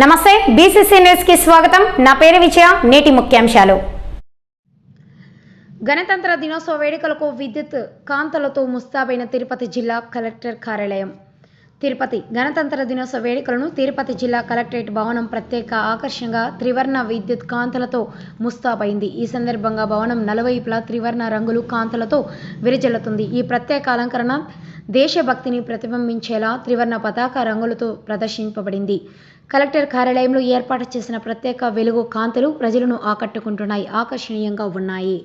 నమస్తే BCC news కి స్వాగతం। నా పేరు విజయ। నేటి ముఖ్యాంశాలు। గణతంత్ర దినోత్సవ వేడుకలకు విద్యుత్ కాంతలతో ముస్తాబైన తిరుపతి జిల్లా కలెక్టర్ కార్యాలయం। తిరుపతి గణతంత్ర దినోత్సవ వేడుకలను తిరుపతి జిల్లా కలెక్టరేట్ భవనం ప్రత్యేక ఆకర్షణగా త్రివర్ణ విద్యుత్ కాంతలతో ముస్తాబైంది। ఈ సందర్భంగా భవనం నలువైపులా త్రివర్ణ రంగులు కాంతలతో విరజిల్లుతుంది। ఈ ప్రత్యేక అలంకరణ దేశభక్తిని ప్రతిబింబించేలా త్రివర్ణ పతాక రంగులతో ప్రదర్శింపబడింది। కలెక్టర్ కార్యాలయంలో ఏర్పాటు చేసిన ప్రత్యేక వెలుగు కాంతులు ప్రజలను ఆకట్టుకుంటున్నాయి, ఆకర్షణీయంగా ఉన్నాయి।